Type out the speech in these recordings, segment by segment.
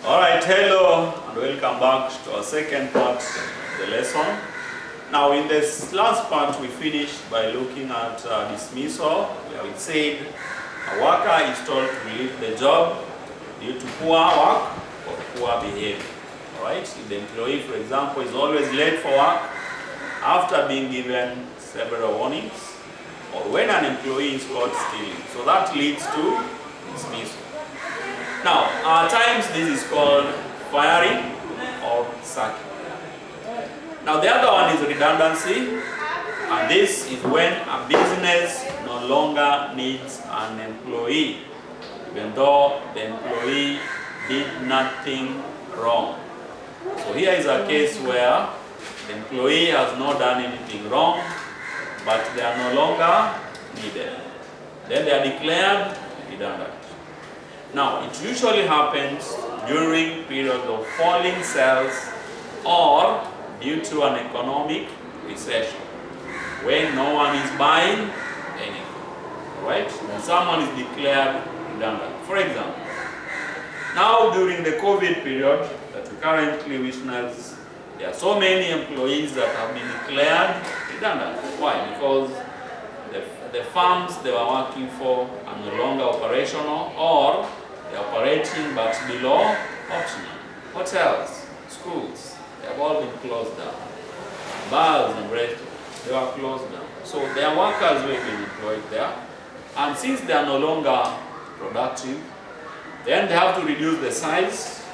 Alright, hello and welcome back to our second part of the lesson. Now in this last part we finished by looking at dismissal, where we said a worker is told to leave the job due to poor work or poor behavior. Alright, if the employee, for example, is always late for work after being given several warnings, or when an employee is caught stealing. So that leads to dismissal. Now, at times this is called firing or sacking. Now the other one is redundancy, and this is when a business no longer needs an employee, even though the employee did nothing wrong. So here is a case where the employee has not done anything wrong, but they are no longer needed. Then they are declared redundant. Now, it usually happens during periods of falling sales or due to an economic recession, when no one is buying anything, right? When someone is declared redundant. For example, now during the COVID period that we currently witness, there are so many employees that have been declared redundant. Why? Because the firms they were working for are no longer operational, or they are operating but below optional. Hotels, schools, they have all been closed down. Bars and restaurants, they were closed down. So their workers will be employed there. And since they are no longer productive, then they have to reduce the size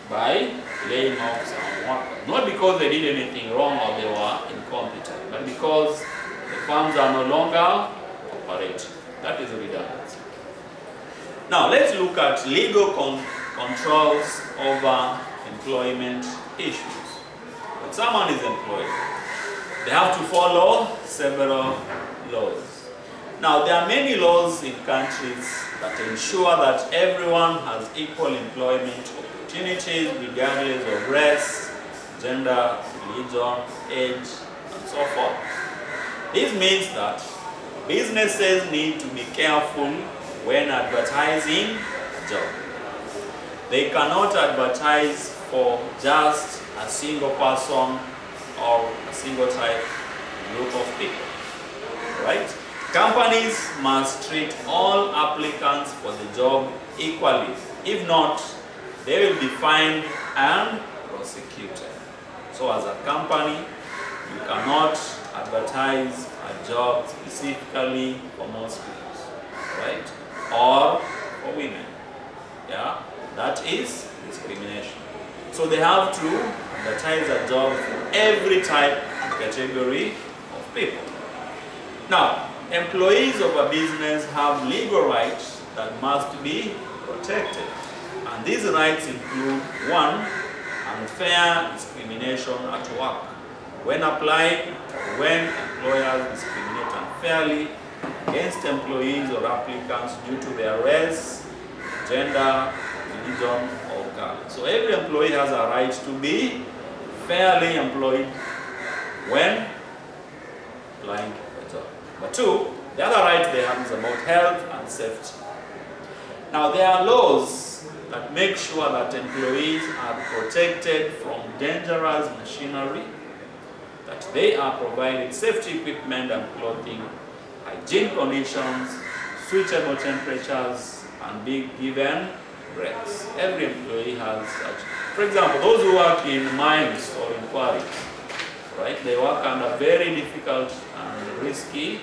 by laying off some workers. Not because they did anything wrong or they were incompetent, but because the firms are no longer operating. That is redundancy. Now let's look at legal controls over employment issues. When someone is employed, they have to follow several laws. Now there are many laws in countries that ensure that everyone has equal employment opportunities regardless of race, gender, religion, age, and so forth. This means that businesses need to be careful when advertising a job. They cannot advertise for just a single person or a single type group of people, right? Companies must treat all applicants for the job equally. If not, they will be fined and prosecuted. So as a company, you cannot advertise a job specifically for Muslims, right? Or for women. Yeah, that is discrimination. So they have to advertise a job for every type and category of people. Now, employees of a business have legal rights that must be protected. And these rights include: 1, unfair discrimination at work. When applied, when employers discriminate unfairly against employees or applicants due to their race, gender, religion, or color. So every employee has a right to be fairly employed when applying for a job. But 2, the other right they have is about health and safety. Now there are laws that make sure that employees are protected from dangerous machinery, that they are provided safety equipment and clothing, hygiene conditions, suitable temperatures, and be given breaks. Every employee has such. For example, those who work in mines or in quarries, right? They work under very difficult and risky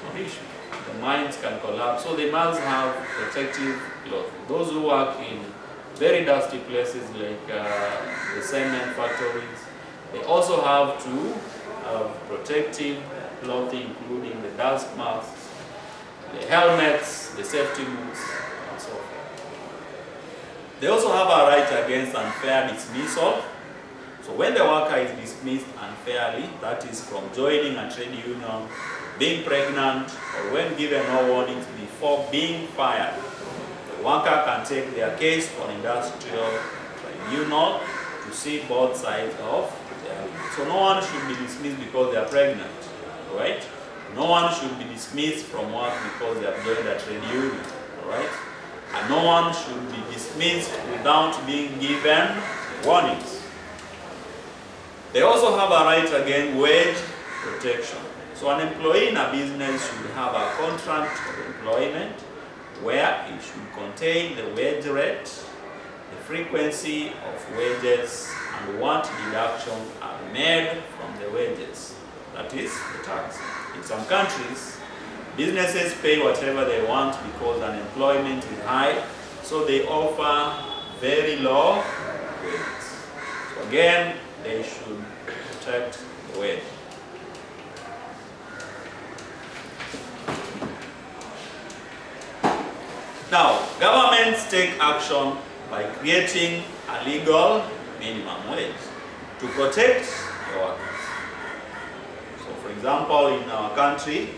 conditions. The mines can collapse, so they must have protective clothing. Those who work in very dusty places like the cement factories, they also have to have protective clothing, including the dust masks, the helmets, the safety boots, and so forth. They also have a right against unfair dismissal. So when the worker is dismissed unfairly, that is from joining a trade union, being pregnant, or when given no warnings before being fired, the worker can take their case to an industrial tribunal to see both sides of their case. So no one should be dismissed because they are pregnant, right? No one should be dismissed from work because they have joined a trade union, right? and no one should be dismissed without being given warnings. They also have a right against wage protection. So an employee in a business should have a contract of employment where it should contain the wage rate, the frequency of wages, and what deductions are made from the wages. That is the tax. In some countries, businesses pay whatever they want because unemployment is high, so they offer very low wages. So again, they should protect the wage. Now, governments take action by creating a legal minimum wage to protect the workers. So, for example, in our country,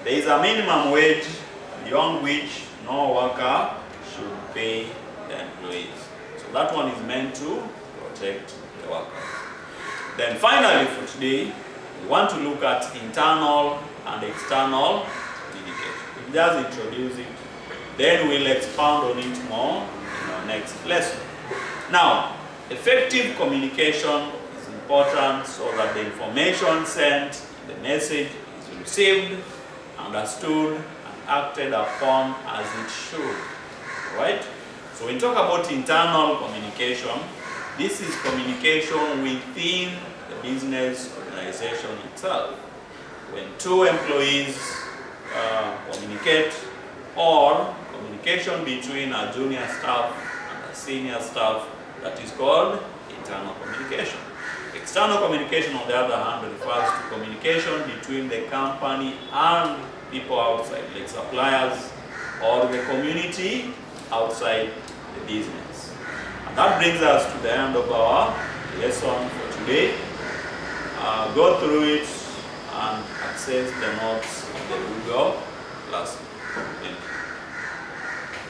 there is a minimum wage beyond which no worker should pay the employees. So that one is meant to protect the workers. Then finally for today, we want to look at internal and external communication. We'll just introduce it, then we'll expound on it more in our next lesson. Now, effective communication is important so that the information sent, the message is received, understood, and acted upon as it should. Right? So when we talk about internal communication, this is communication within the business organization itself. When two employees communicate, or communication between a junior staff and a senior staff, that is called internal communication. External communication, on the other hand, refers to communication between the company and people outside, like suppliers or the community outside the business. And that brings us to the end of our lesson for today. Go through it and access the notes of the Google Classroom.